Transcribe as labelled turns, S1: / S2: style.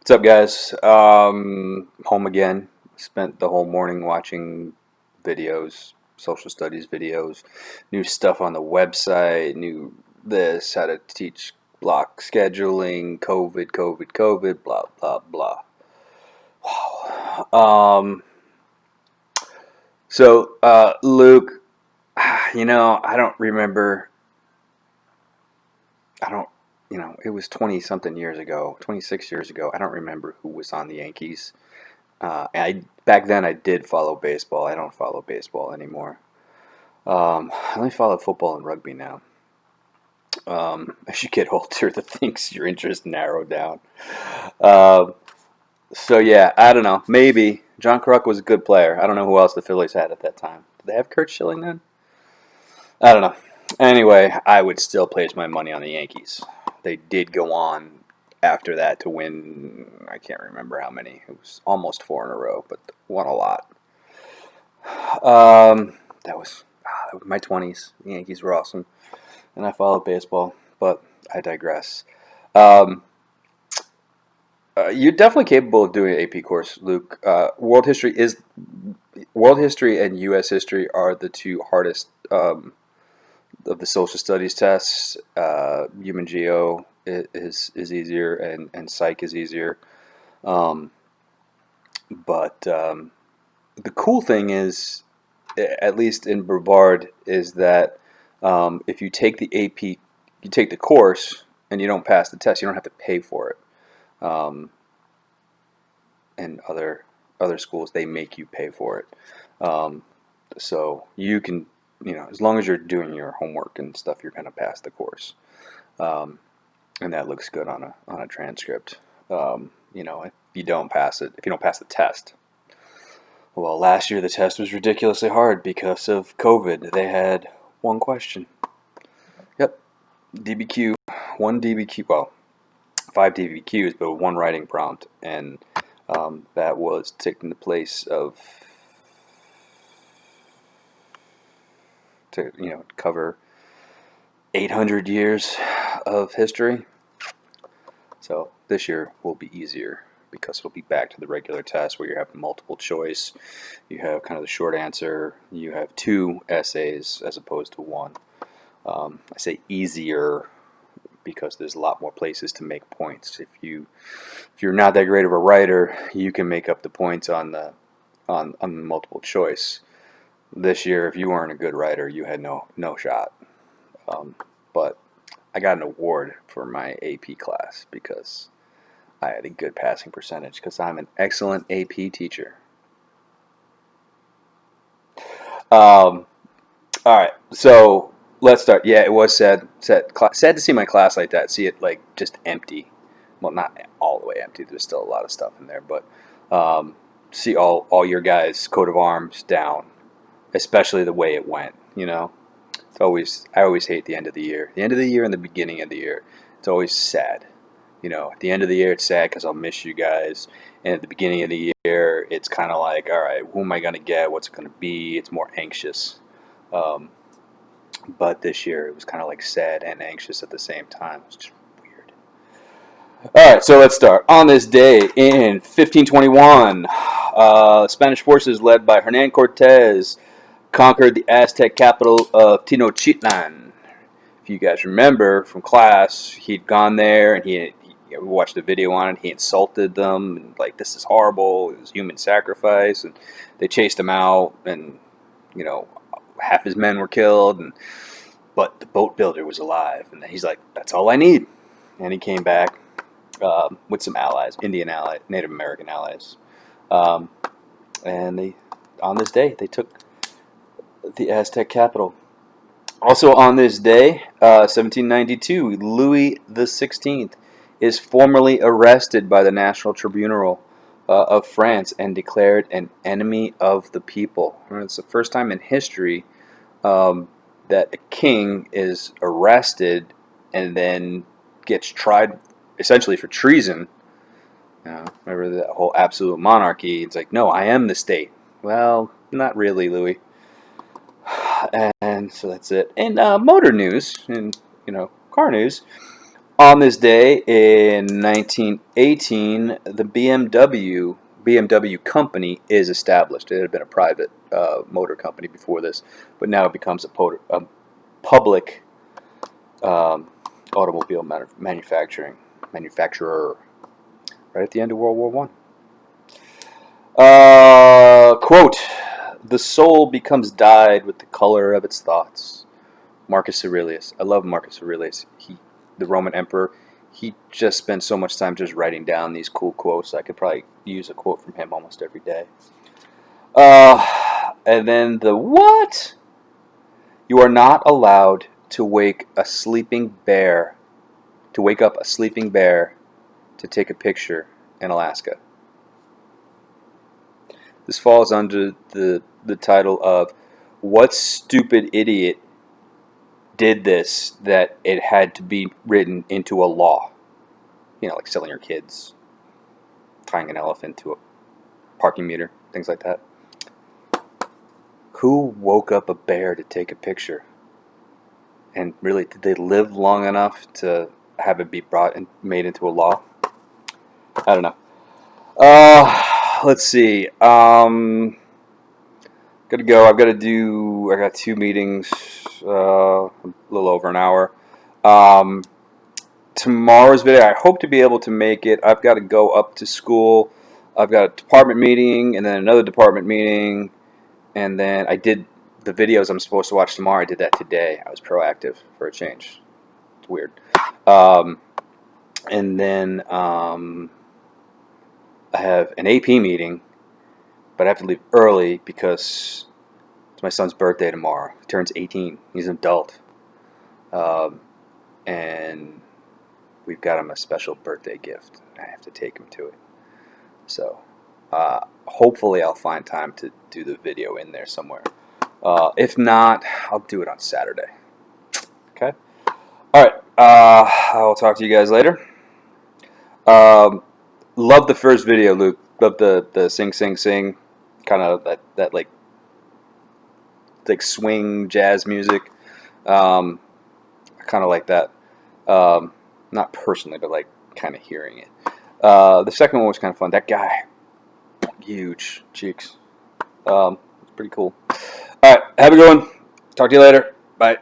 S1: What's up, guys? Home again. Spent the whole morning watching videos, social studies videos, new stuff on the website, new this, how to teach block scheduling, COVID, blah, blah, blah. Wow. Luke, I don't remember. I don't, it was 20 something years ago, 26 years ago. I don't remember who was on the Yankees. Back then I did follow baseball. I don't follow baseball anymore. I only follow football and rugby now. As you get older, the things your interest narrow down. Uh, so yeah, I don't know. Maybe John Kruk was a good player. I don't know who else the Phillies had at that time. Did they have Kurt Schilling then? I don't know. Anyway, I would still place my money on the Yankees. They did go on after that to win. I can't remember how many. It was almost four in a row, but won a lot. That was my 20s. The Yankees were awesome, and I followed baseball, but I digress. Um, you're definitely capable of doing an AP course, Luke. World history and U.S. history are the two hardest of the social studies tests. Human geo is easier, and psych is easier. Um, but the cool thing is, at least in Brevard, is that if you take the AP, you take the course and you don't pass the test, you don't have to pay for it. Um, and other schools, they make you pay for it. Um, so you can, as long as you're doing your homework and stuff, you're going to pass the course. Um, and that looks good on a transcript. If you don't pass it, if you don't pass the test, well, last year the test was ridiculously hard because of COVID. They had one question. Yep, DBQ, one DBQ. Well, five DBQs, but one writing prompt, and that was taking the place of to cover 800 years of history. So this year will be easier because it'll be back to the regular test where you have multiple choice, you have kind of the short answer, you have two essays as opposed to one. I say easier because there's a lot more places to make points. If you're not that great of a writer, you can make up the points on the multiple choice. This year, if you weren't a good writer, you had no shot. But I got an award for my AP class because I had a good passing percentage because I'm an excellent AP teacher. All right, so let's start. Yeah, it was sad to see my class like that. See it like just empty. Well, not all the way empty. There's still a lot of stuff in there, but see all your guys' coat of arms down, especially the way it went. I always hate the end of the year. The end of the year and the beginning of the year. It's always sad. At the end of the year, it's sad because I'll miss you guys. And at the beginning of the year, it's kind of like, all right, who am I going to get? What's it going to be? It's more anxious. Um, but this year, it was kind of like sad and anxious at the same time. It's just weird. All right, so let's start. On this day in 1521, Spanish forces led by Hernan Cortez conquered the Aztec capital of Tenochtitlan. If you guys remember from class, he'd gone there and we watched a video on it. He insulted them and like, this is horrible. It was human sacrifice, and they chased him out, and you know half his men were killed, but the boat builder was alive, and he's like, that's all I need. And he came back with some allies, Indian allies, Native American allies, um, and on this day they took the Aztec capital. Also on this day, 1792, Louis XVI is formally arrested by the National Tribunal of France and declared an enemy of the people. It's the first time in history that a king is arrested and then gets tried essentially for treason. Remember that whole absolute monarchy? It's like, no, I am the state. Well, not really, Louis. And so that's it. And motor news and car news. On this day in 1918, the BMW company is established. It had been a private motor company before this, but now it becomes a public um, automobile manufacturer. Right at the end of World War One. Quote: "The soul becomes dyed with the color of its thoughts." Marcus Aurelius. I love Marcus Aurelius. The Roman emperor. He just spent so much time just writing down these cool quotes. I could probably use a quote from him almost every day. And then the what? You are not allowed to wake a sleeping bear, to wake up a sleeping bear to take a picture in Alaska. This falls under the title of "What Stupid Idiot Did This That It Had to Be Written into a Law?" You know, like selling your kids, tying an elephant to a parking meter, things like that. Who woke up a bear to take a picture? And really, did they live long enough to have it be brought and made into a law? I don't know. Let's see. Gotta go. I got 2 meetings, a little over an hour. Tomorrow's video, I hope to be able to make it. I've got to go up to school. I've got a department meeting and then another department meeting. And then I did the videos I'm supposed to watch tomorrow. I did that today. I was proactive for a change. It's weird. And then I have an AP meeting, but I have to leave early because it's my son's birthday tomorrow. He turns 18. He's an adult. And we've got him a special birthday gift. I have to take him to it. So hopefully I'll find time to do the video in there somewhere. If not, I'll do it on Saturday. Okay? All right. I will talk to you guys later. Love the first video, Luke. Love the sing, sing, sing. Kind of that like swing jazz music. I kind of like that. Not personally, but like kind of hearing it. The second one was kind of fun. That guy, huge cheeks. It's pretty cool. All right, have a good one. Talk to you later. Bye.